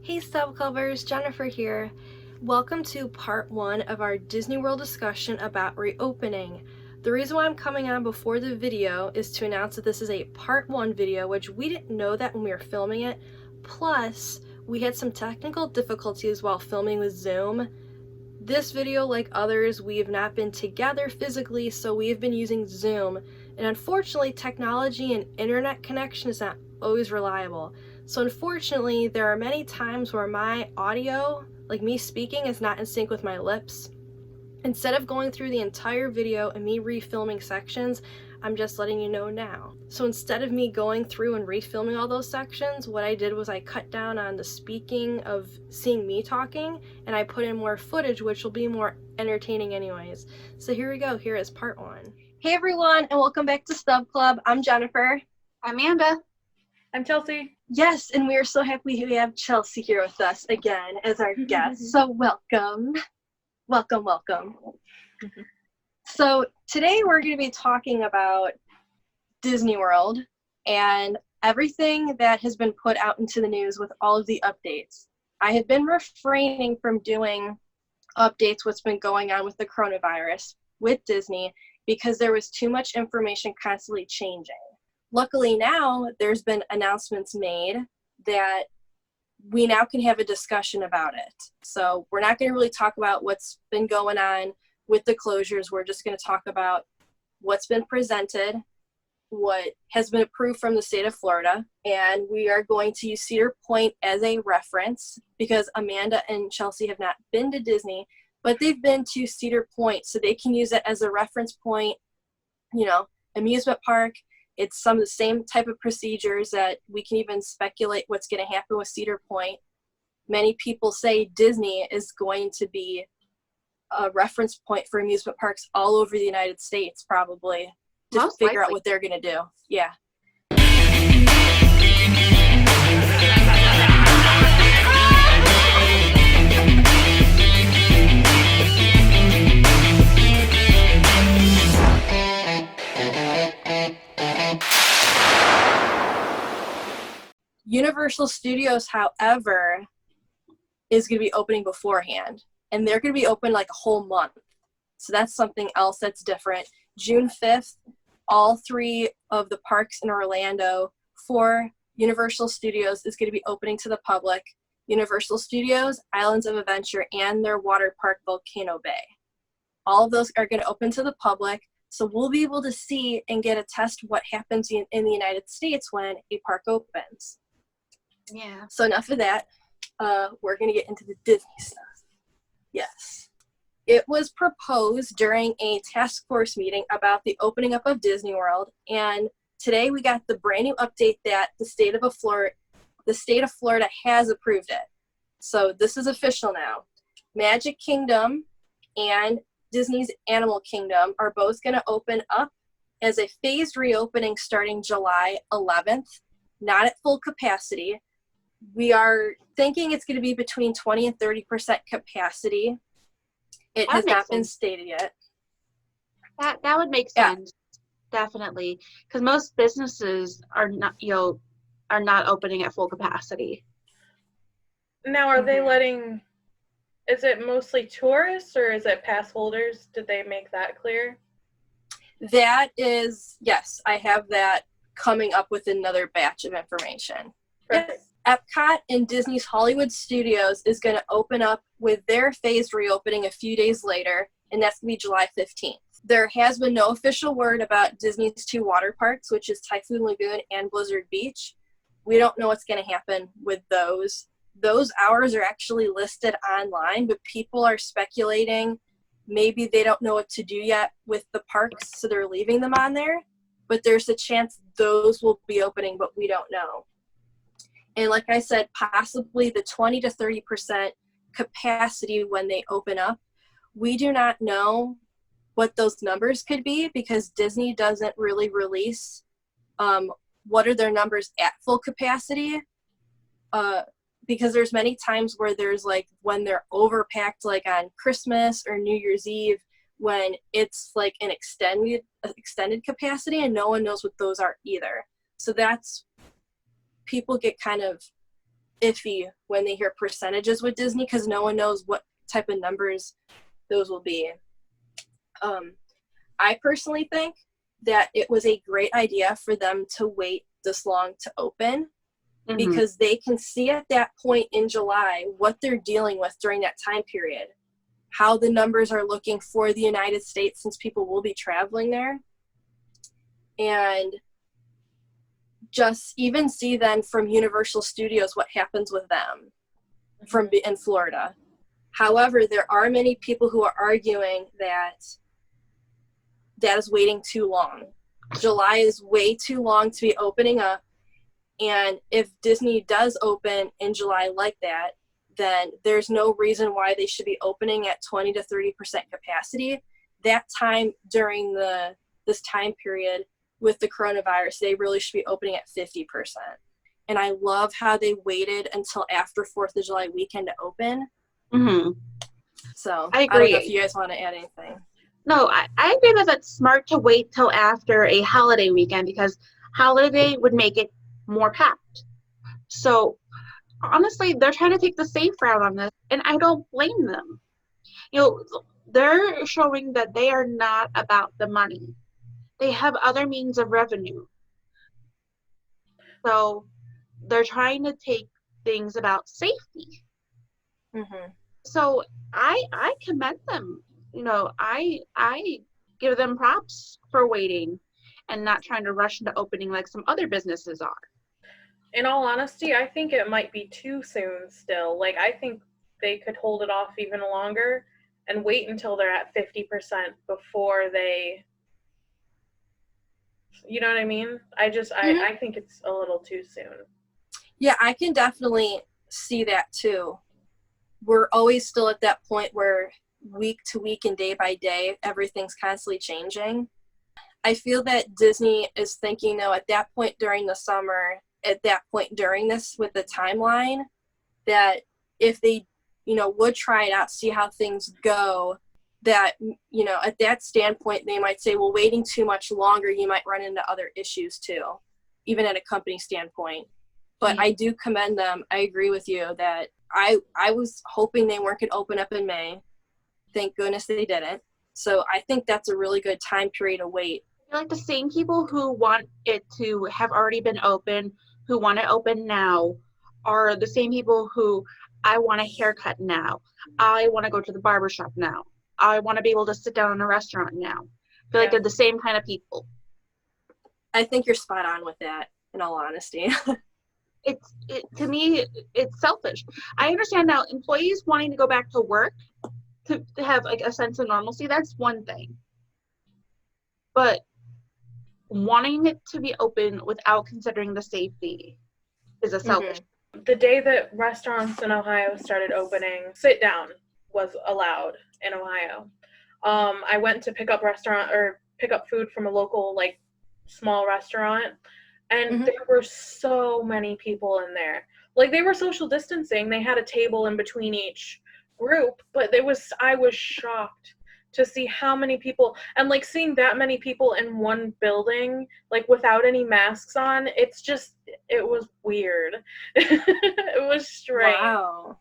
Hey Stub Clubbers, Jennifer here. Welcome to part 1 of our Disney World discussion about reopening. The reason why I'm coming on before the video is to announce that this is a part 1 video, which we didn't know that when we were filming it. Plus, we had some technical difficulties while filming with Zoom. This video, like others, we have not been together physically, so we have been using Zoom. And unfortunately, technology and internet connection is not always reliable. So unfortunately, there are many times where my audio, like me speaking, is not in sync with my lips. Instead of going through the entire video and me refilming sections, I'm just letting you know now. So instead of me going through and refilming all those sections, what I did was I cut down on the speaking of seeing me talking, and I put in more footage, which will be more entertaining anyways. So here we go. Here is part 1. Hey everyone, and welcome back to Stub Club. I'm Jennifer. I'm Amanda. I'm Chelsea. Yes, and we are so happy we have Chelsea here with us again as our guest. So welcome. Welcome. So today we're going to be talking about Disney World and everything that has been put out into the news with all of the updates. I have been refraining from doing updates what's been going on with the coronavirus with Disney because there was too much information constantly changing. Luckily now there's been announcements made that we now can have a discussion about it. So we're not going to really talk about what's been going on with the closures. We're just going to talk about what's been presented, what has been approved from the state of Florida, and we are going to use Cedar Point as a reference because Amanda and Chelsea have not been to Disney, but they've been to Cedar Point, so they can use it as a reference point. You know, amusement park. It's some of the same type of procedures that we can even speculate what's going to happen with Cedar Point. Many people say Disney is going to be a reference point for amusement parks all over the United States, probably, to figure out what they're going to do. Yeah. Universal Studios, however, is going to be opening beforehand, and they're going to be open like a whole month. So that's something else that's different. June 5th, all 3 of the parks in Orlando for Universal Studios is going to be opening to the public. Universal Studios, Islands of Adventure, and their water park, Volcano Bay. All of those are going to open to the public, so we'll be able to see and get a test what happens in the United States when a park opens. Yeah. So enough of that. We're going to get into the Disney stuff. Yes. It was proposed during a task force meeting about the opening up of Disney World, and today we got the brand new update that the state of Florida has approved it. So this is official now. Magic Kingdom and Disney's Animal Kingdom are both going to open up as a phased reopening starting July 11th, not at full capacity. We are thinking it's going to be between 20 and 30% capacity. It has not been stated yet. That would make sense, definitely, because most businesses are not opening at full capacity. Now, are they letting? Is it mostly tourists or is it pass holders? Did they make that clear? That is, yes, I have that coming up with another batch of information. Perfect. Epcot and Disney's Hollywood Studios is going to open up with their phased reopening a few days later, and that's going to be July 15th. There has been no official word about Disney's 2 water parks, which is Typhoon Lagoon and Blizzard Beach. We don't know what's going to happen with those. Those hours are actually listed online, but people are speculating maybe they don't know what to do yet with the parks, so they're leaving them on there. But there's a chance those will be opening, but we don't know. And like I said, possibly the 20 to 30% capacity when they open up. We do not know what those numbers could be because Disney doesn't really release what are their numbers at full capacity. Because there's many times where there's like when they're overpacked, like on Christmas or New Year's Eve, when it's like an extended capacity, and no one knows what those are either. So that's, people get kind of iffy when they hear percentages with Disney because no one knows what type of numbers those will be. I personally think that it was a great idea for them to wait this long to open because they can see at that point in July what they're dealing with during that time period, how the numbers are looking for the United States since people will be traveling there, and just even see then from Universal Studios what happens with them from in Florida. However, there are many people who are arguing that is waiting too long. July is way too long to be opening up. And if Disney does open in July like that, then there's no reason why they should be opening at 20 to 30% capacity. That time during this time period with the coronavirus, they really should be opening at 50%. And I love how they waited until after 4th of July weekend to open. So I agree. I don't know if you guys want to add anything. No, I agree that it's smart to wait till after a holiday weekend because holiday would make it more packed. So honestly, they're trying to take the safe route on this, and I don't blame them. You know, they're showing that they are not about the money. They have other means of revenue. So they're trying to take things about safety. So I commend them. You know, I give them props for waiting and not trying to rush into opening like some other businesses are. In all honesty, I think it might be too soon still. Like, I think they could hold it off even longer and wait until they're at 50% before they, you know what I mean? I think it's a little too soon. Yeah, I can definitely see that too. We're always still at that point where week to week and day by day, everything's constantly changing. I feel that Disney is thinking, though, at that point during the summer, at that point during this with the timeline, that if they, would try it out, see how things go, that, at that standpoint, they might say, well, waiting too much longer, you might run into other issues too, even at a company standpoint. But I do commend them. I agree with you that I was hoping they weren't going to open up in May. Thank goodness they didn't. So I think that's a really good time period to wait. Like the same people who want it to have already been open, who want to open now, are the same people who, I want a haircut now. I want to go to the barbershop now. I want to be able to sit down in a restaurant now. I feel like they're the same kind of people. I think you're spot on with that, in all honesty. To me, it's selfish. I understand now employees wanting to go back to work to have like a sense of normalcy, that's one thing. But wanting it to be open without considering the safety is a selfish. The day that restaurants in Ohio started opening, sit down was allowed in Ohio. I went to pick up food from a local small restaurant, and there were so many people in there. Like, they were social distancing. They had a table in between each group, but I was shocked to see how many people, and seeing that many people in one building, without any masks on, it was weird. It was strange. Wow.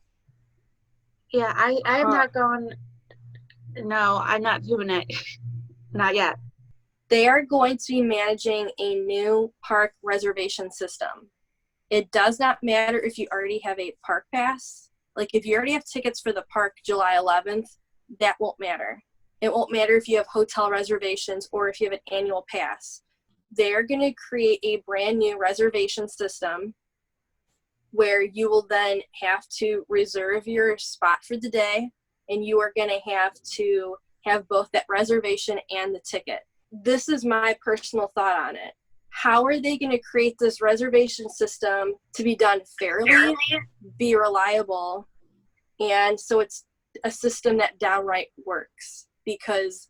Yeah, I have not gone, no, I'm not doing it. Not yet. They are going to be managing a new park reservation system. It does not matter if you already have a park pass. Like, if you already have tickets for the park July 11th, that won't matter. It won't matter if you have hotel reservations or if you have an annual pass. They're going to create a brand new reservation system where you will then have to reserve your spot for the day, and you are going to have both that reservation and the ticket. This is my personal thought on it. How are they going to create this reservation system to be done fairly, be reliable, and so it's a system that downright works? Because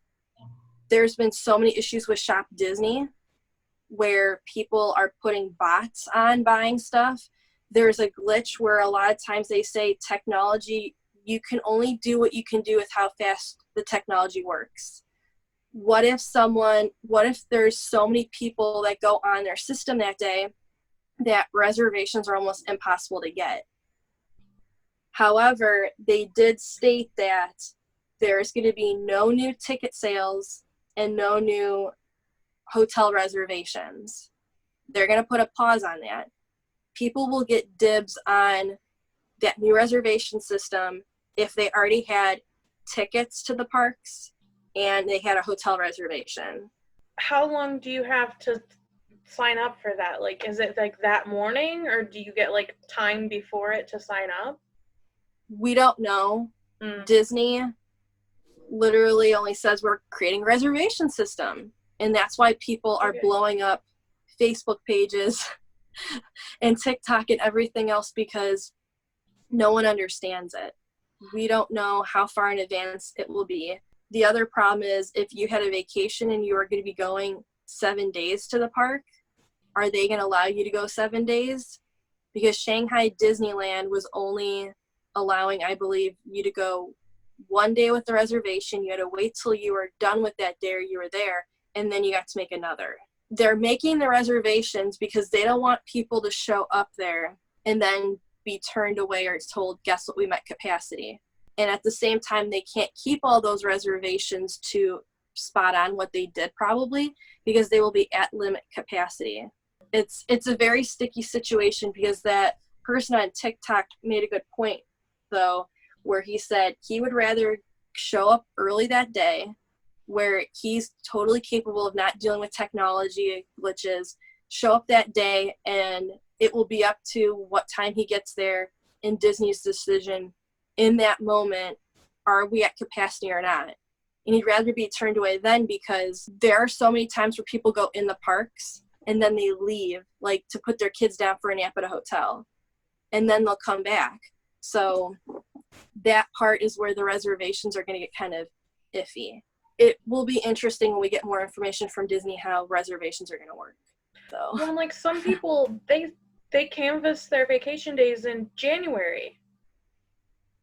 there's been so many issues with Shop Disney where people are putting bots on buying stuff. There's a glitch where a lot of times they say technology, you can only do what you can do with how fast the technology works. What if there's so many people that go on their system that day that reservations are almost impossible to get? However, they did state that there's going to be no new ticket sales and no new hotel reservations. They're going to put a pause on that. People will get dibs on that new reservation system if they already had tickets to the parks and they had a hotel reservation. How long do you have to sign up for that? Like, is it like that morning, or do you get like time before it to sign up? We don't know. Mm. Disney literally only says we're creating a reservation system. And that's why people are blowing up Facebook pages and TikTok and everything else, because no one understands it. We don't know how far in advance it will be. The other problem is if you had a vacation and you were going to be going 7 days to the park, are they going to allow you to go 7 days? Because Shanghai Disneyland was only allowing, I believe, you to go 1 day with the reservation. You had to wait till you were done with that day or you were there, and then you got to make another. They're making the reservations because they don't want people to show up there and then be turned away or told, guess what, we met capacity. And at the same time, they can't keep all those reservations to spot on what they did probably, because they will be at limit capacity. It's a very sticky situation, because that person on TikTok made a good point, though, where he said he would rather show up early that day, where he's totally capable of not dealing with technology glitches, show up that day, and it will be up to what time he gets there and Disney's decision in that moment, are we at capacity or not? And he'd rather be turned away then, because there are so many times where people go in the parks and then they leave, like to put their kids down for a nap at a hotel, and then they'll come back. So that part is where the reservations are going to get kind of iffy. It will be interesting when we get more information from Disney how reservations are going to work. So. Well, like some people, they canvass their vacation days in January.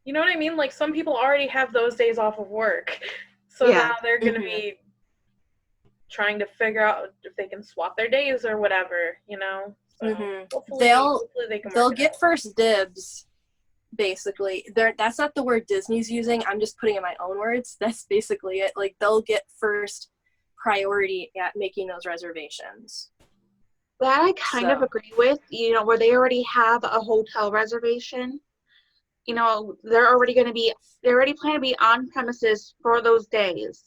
You know what I mean? Like some people already have those days off of work. So Yeah. now they're going to be trying to figure out if they can swap their days or whatever, you know? So hopefully they can they'll work it get out. first dibs, basically. That's not the word Disney's using. I'm just putting in my own words. That's basically it. Like, they'll get first priority at making those reservations. That I kind of agree with, you know, where they already have a hotel reservation. You know, they already plan to be on premises for those days.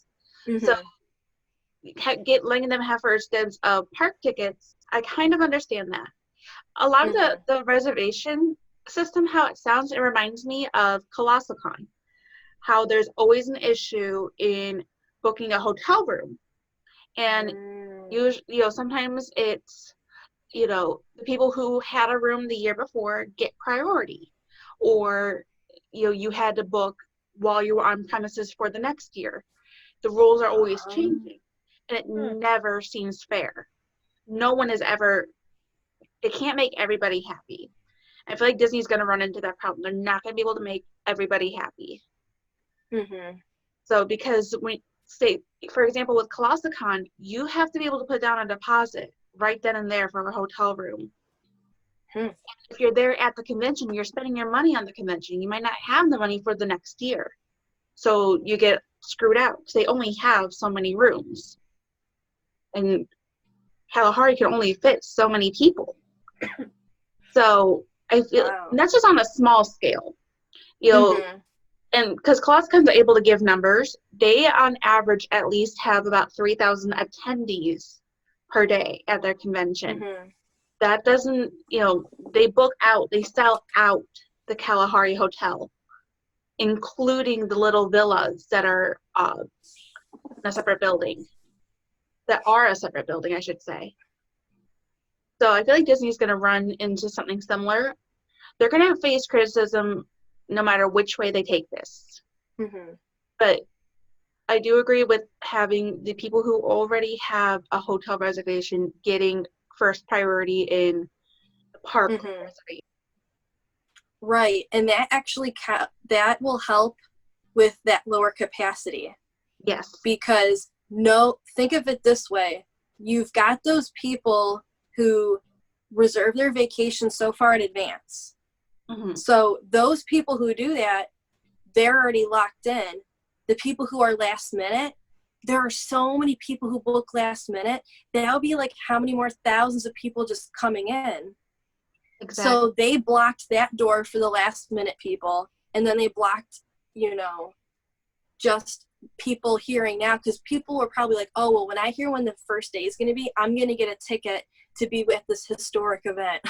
So letting them have first dibs of park tickets, I kind of understand that. A lot of the reservation system, how it sounds, it reminds me of ColossalCon, how there's always an issue in booking a hotel room. And usually, you know, sometimes it's, you know, the people who had a room the year before get priority, or, you know, you had to book while you were on premises for the next year. The rules are always changing, and it never seems fair. No one is ever, it can't make everybody happy. I feel like Disney's going to run into that problem. They're not going to be able to make everybody happy. So because say, for example, with ColossalCon, you have to be able to put down a deposit right then and there for a hotel room. If you're there at the convention, you're spending your money on the convention. You might not have the money for the next year. So you get screwed out because they only have so many rooms. And Kalahari can only fit so many people. So I feel that's just on a small scale. You know, and because ColossalCon's able to give numbers, they on average at least have about 3,000 attendees per day at their convention. That doesn't, you know, they sell out the Kalahari Hotel, including the little villas that are in a separate building, I should say. So I feel like Disney's going to run into something similar. They're going to face criticism no matter which way they take this. But I do agree with having the people who already have a hotel reservation getting first priority in the park reservation. Right, and that actually that will help with that lower capacity. Yes. Because think of it this way. You've got those people who reserve their vacation so far in advance. Mm-hmm. So those people who do that, they're already locked in. The people who are last minute, there are so many people who book last minute. That'll be like how many more thousands of people just coming in. Exactly. So they blocked that door for the last minute people. And then they blocked, just people hearing now, because people were probably like, oh, well, when I hear when the first day is going to be, I'm going to get a ticket to be with this historic event.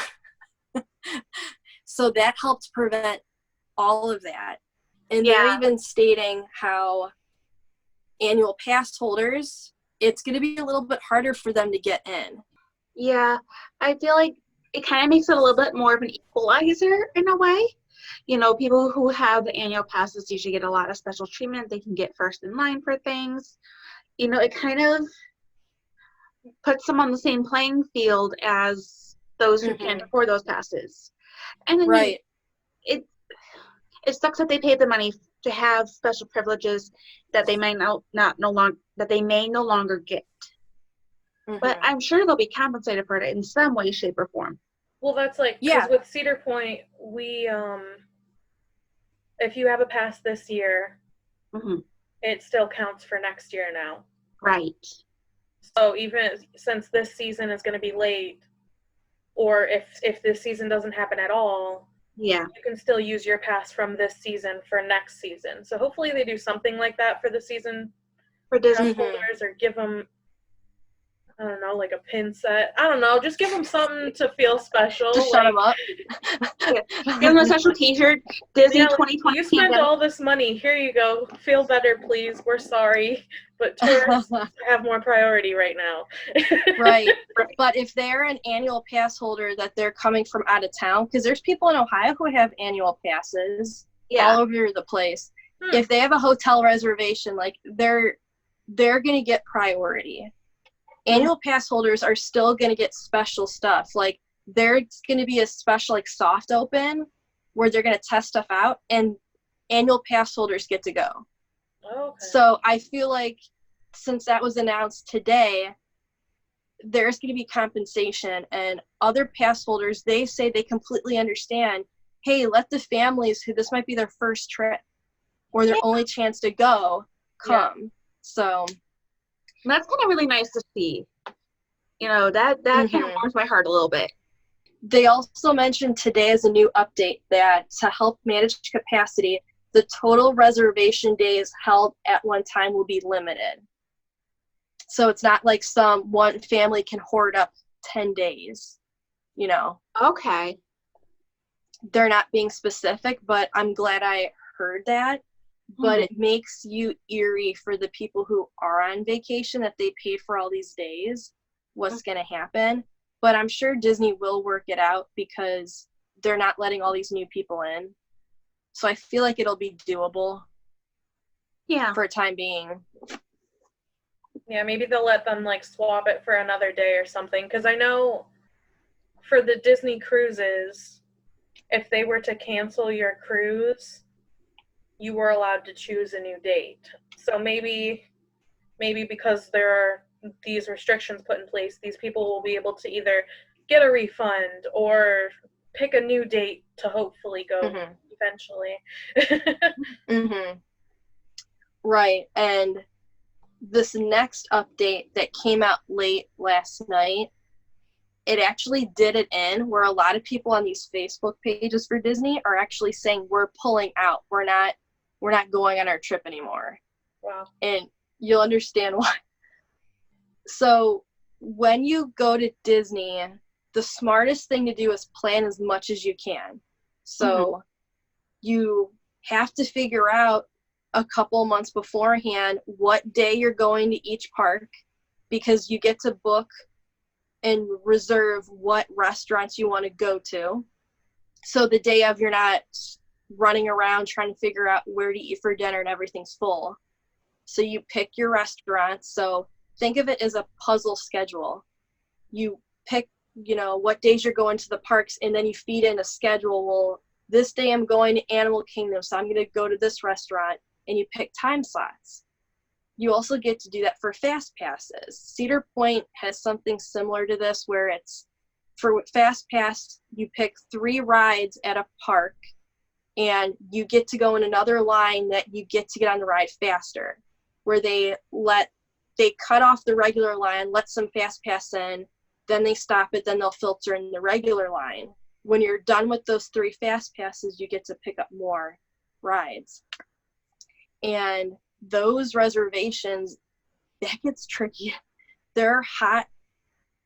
So that helped prevent all of that. And they're even stating how annual pass holders, it's going to be a little bit harder for them to get in. Yeah, I feel like it kind of makes it a little bit more of an equalizer in a way. People who have the annual passes usually get a lot of special treatment. They can get first in line for things. It kind of puts them on the same playing field as those who can't afford those passes. And then right. It sucks that they paid the money to have special privileges that they may no longer get. But I'm sure they'll be compensated for it in some way, shape, or form. Well, that's like, because with Cedar Point, we, if you have a pass this year, it still counts for next year now. Right. So even since this season is going to be late, or if this season doesn't happen at all, you can still use your pass from this season for next season. So hopefully they do something like that for the season for Disney holders, or give them, I don't know, like a pin set. I don't know. Just give them something to feel special. To shut them up. Give them a special T-shirt. Disney 2020. You spent all this money. Here you go. Feel better, please. We're sorry, but tourists have more priority right now. Right. But if they're an annual pass holder that they're coming from out of town, because there's people in Ohio who have annual passes all over the place. If they have a hotel reservation, like they're going to get priority. Annual pass holders are still going to get special stuff. Like there's going to be a special like soft open where they're going to test stuff out, and annual pass holders get to go. Okay. So I feel like since that was announced today, there's going to be compensation, and other pass holders, they say they completely understand, hey, let the families who this might be their first trip or their only chance to go come. So that's kind of really nice to see. That kind of warms my heart a little bit. They also mentioned today as a new update that to help manage capacity, the total reservation days held at one time will be limited. So it's not like one family can hoard up 10 days, Okay. They're not being specific, but I'm glad I heard that. But it makes you eerie for the people who are on vacation that they paid for all these days. What's going to happen? But I'm sure Disney will work it out because they're not letting all these new people in. So I feel like it'll be doable. Yeah. For a time being. Yeah, maybe they'll let them like swap it for another day or something. Because I know for the Disney cruises, if they were to cancel your cruise, you were allowed to choose a new date. So maybe because there are these restrictions put in place, these people will be able to either get a refund or pick a new date to hopefully go eventually. Right. And this next update that came out late last night, it actually did it in where a lot of people on these Facebook pages for Disney are actually saying we're pulling out. We're not going on our trip anymore. Wow. And you'll understand why. So when you go to Disney, the smartest thing to do is plan as much as you can. So you have to figure out a couple months beforehand what day you're going to each park, because you get to book and reserve what restaurants you want to go to. So the day of, you're not running around trying to figure out where to eat for dinner and everything's full. So you pick your restaurants. So think of it as a puzzle schedule. You pick, what days you're going to the parks, and then you feed in a schedule. Well, this day I'm going to Animal Kingdom, so I'm going to go to this restaurant, and you pick time slots. You also get to do that for fast passes. Cedar Point has something similar to this where it's for Fast Pass, you pick 3 rides at a park, and you get to go in another line that you get to get on the ride faster, where they cut off the regular line, let some Fast Pass in, then they stop it, then they'll filter in the regular line. When you're done with those 3 Fast Passes, you get to pick up more rides. And those reservations, that gets tricky. They're hot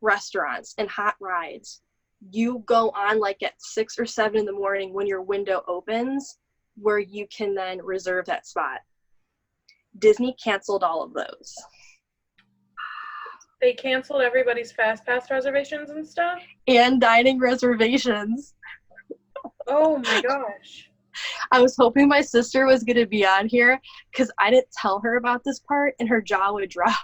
restaurants and hot rides. You go on like at 6 or 7 in the morning when your window opens, where you can then reserve that spot. Disney canceled all of those. They canceled everybody's Fast Pass reservations and stuff? And dining reservations. Oh my gosh. I was hoping my sister was going to be on here because I didn't tell her about this part and her jaw would drop.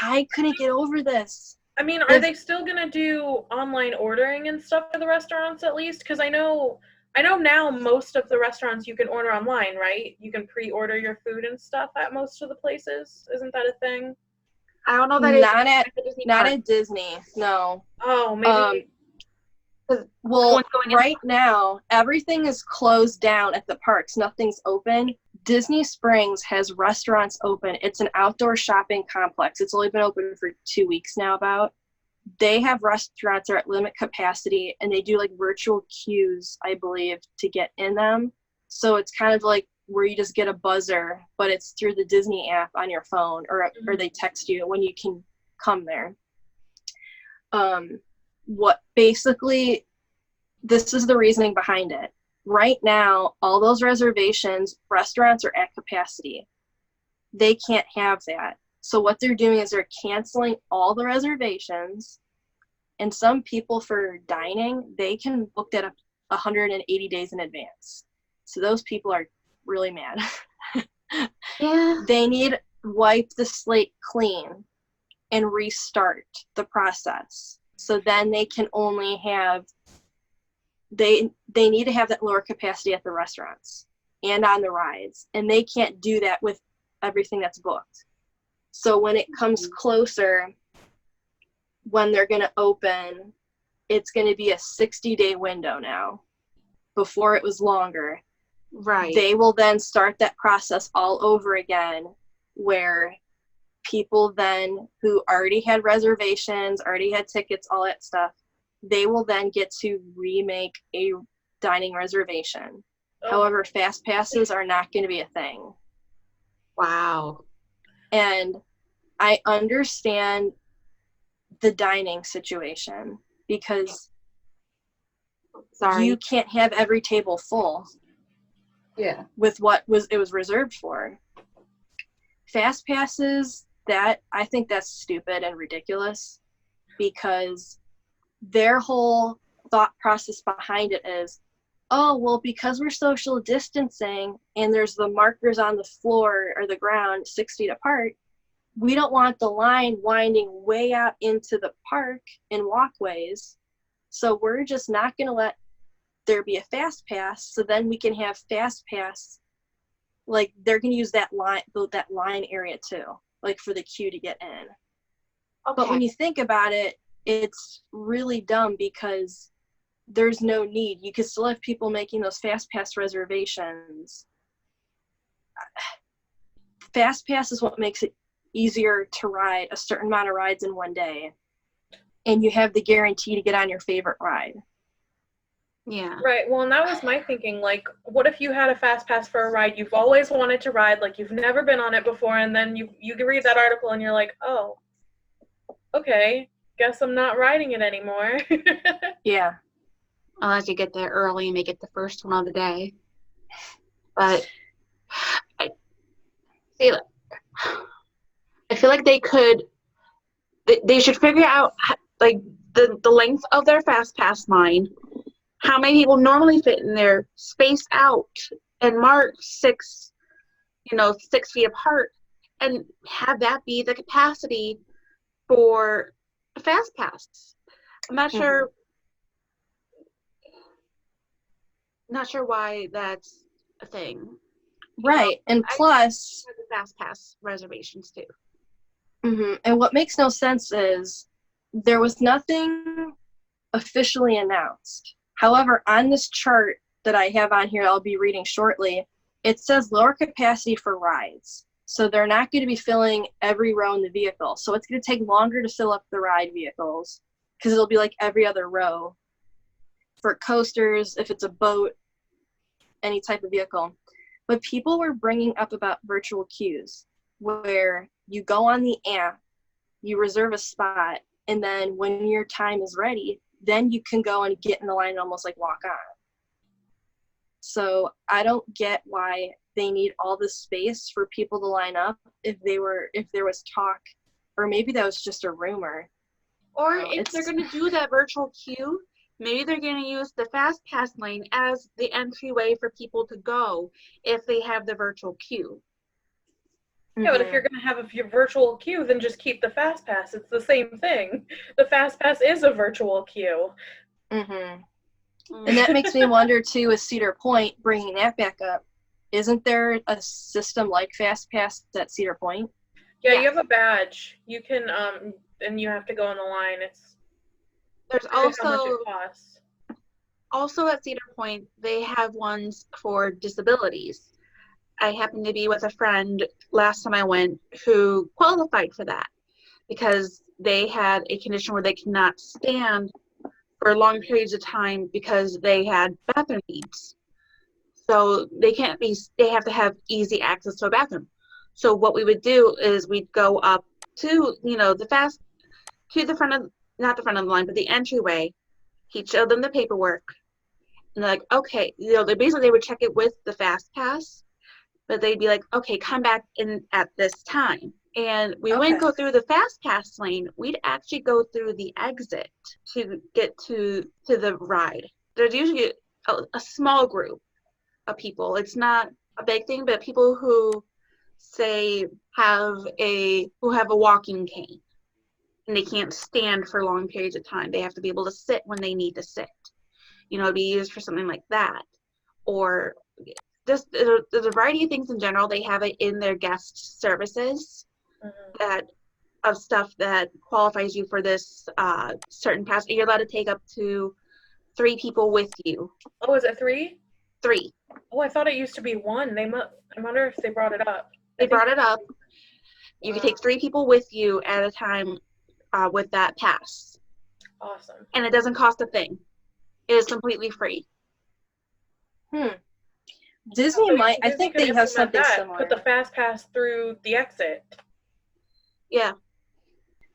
I couldn't get over this. I mean, are they still going to do online ordering and stuff for the restaurants at least? Because I know now most of the restaurants you can order online, right? You can pre-order your food and stuff at most of the places. Isn't that a thing? I don't know that Not at Disney, no. Oh, maybe. Well, right now, everything is closed down at the parks. Nothing's open. Disney Springs has restaurants open. It's an outdoor shopping complex. It's only been open for 2 weeks now about. They have restaurants that are at limit capacity, and they do like virtual queues, I believe, to get in them. So it's kind of like where you just get a buzzer, but it's through the Disney app on your phone, or they text you when you can come there. This is the reasoning behind it. Right now, all those reservations, restaurants are at capacity. They can't have that. So what they're doing is they're canceling all the reservations, and some people for dining, they can book that up 180 days in advance. So those people are really mad. Yeah. They need to wipe the slate clean and restart the process. So then they can only have, they need to have that lower capacity at the restaurants and on the rides. And they can't do that with everything that's booked. So when it comes closer, when they're going to open, it's going to be a 60-day window now. Before it was longer. Right. They will then start that process all over again, where people then who already had reservations, already had tickets, all that stuff, they will then get to remake a dining reservation. Oh. However, Fast Passes are not going to be a thing. Wow. And I understand the dining situation because you can't have every table full. Yeah. With what it was reserved for. Fast Passes, I think that's stupid and ridiculous, because their whole thought process behind it is, oh, well, because we're social distancing and there's the markers on the floor or the ground 6 feet apart, we don't want the line winding way out into the park in walkways. So we're just not going to let there be a Fast Pass, so then we can have Fast Pass, like they're going to use that line area too, like for the queue to get in. Okay. But when you think about it, it's really dumb because there's no need. You could still have people making those Fast Pass reservations. Fast Pass is what makes it easier to ride a certain amount of rides in one day, and you have the guarantee to get on your favorite ride. Yeah. Right. Well, and that was my thinking. Like, what if you had a Fast Pass for a ride you've always wanted to ride, like you've never been on it before, and then you read that article and you're like, oh, okay, guess I'm not riding it anymore. Yeah. Unless you get there early and make it the first one of the day. But I feel like they should figure out like the length of their Fast Pass line, how many people normally fit in there, spaced out and marked 6 feet apart, and have that be the capacity for a Fast Pass. I'm not sure. Not sure why that's a thing. Right, and plus the Fast Pass reservations too. Mm-hmm. And what makes no sense is there was nothing officially announced. However, on this chart that I have on here, I'll be reading shortly, it says lower capacity for rides. So they're not going to be filling every row in the vehicle. So it's going to take longer to fill up the ride vehicles because it'll be like every other row. For coasters, if it's a boat, any type of vehicle. But people were bringing up about virtual queues where you go on the app, you reserve a spot, and then when your time is ready, then you can go and get in the line and almost like walk on. So I don't get why they need all this space for people to line up if there was talk, or maybe that was just a rumor. Or if they're going to do that virtual queue, maybe they're going to use the fast pass lane as the entryway for people to go if they have the virtual queue. Yeah, but if you're going to have a virtual queue, then just keep the fast pass. It's the same thing. The fast pass is a virtual queue. Mm-hmm. And that makes me wonder too, with Cedar Point, bringing that back up, isn't there a system like fast pass at Cedar Point? Yeah, you have a badge. You can and you have to go on the line. There's how much it costs. Also at Cedar Point, they have ones for disabilities. I happened to be with a friend last time I went who qualified for that because they had a condition where they cannot stand for long periods of time because they had bathroom needs. So they have to have easy access to a bathroom. So what we would do is we'd go up to, the front of, not the front of the line, but the entryway. He'd show them the paperwork. And they're like, okay, they would check it with the fast pass, but they'd be like, okay, come back in at this time. And we wouldn't go through the fast pass lane. We'd actually go through the exit to get to the ride. There's usually a small group of people. It's not a big thing, but people who say have a walking cane and they can't stand for long periods of time. They have to be able to sit when they need to sit. It'd be used for something like that. Or just there's a variety of things in general. They have it in their guest services of stuff that qualifies you for this certain pass. You're allowed to take up to 3 people with you. Oh, is it 3? 3. Oh, I thought it used to be 1. I wonder if they brought it up. They brought it up. You can take 3 people with you at a time with that pass. Awesome. And it doesn't cost a thing. It is completely free. Disney might. I think they have something similar. Put the fast pass through the exit. Yeah.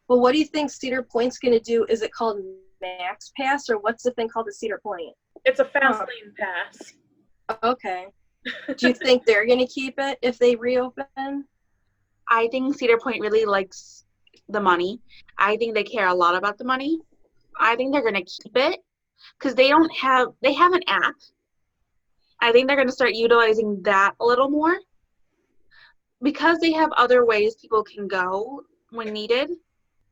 Well, what do you think Cedar Point's going to do? Is it called Max Pass, or what's the thing called the Cedar Point? It's a fast lane pass. Okay. Do you think they're going to keep it if they reopen? I think Cedar Point really likes the money. I think they care a lot about the money. I think they're going to keep it because they have an app. I think they're going to start utilizing that a little more because they have other ways people can go when needed.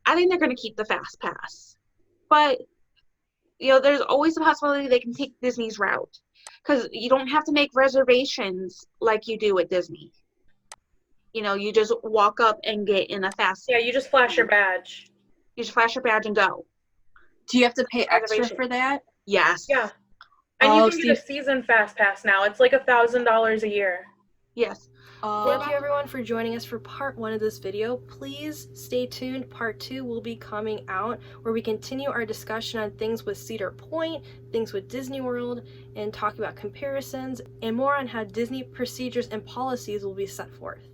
I think they're going to keep the fast pass, but there's always a possibility they can take Disney's route because you don't have to make reservations like you do at Disney. You just walk up and get in a fast. Yeah, you just flash your badge. You just flash your badge and go. Do you have to pay extra for that? Yes. Yeah. And you can get a season fast pass now. It's like $1,000 a year. Yes. Thank you everyone for joining us for part 1 of this video. Please stay tuned. Part 2 will be coming out where we continue our discussion on things with Cedar Point, things with Disney World, and talk about comparisons and more on how Disney procedures and policies will be set forth.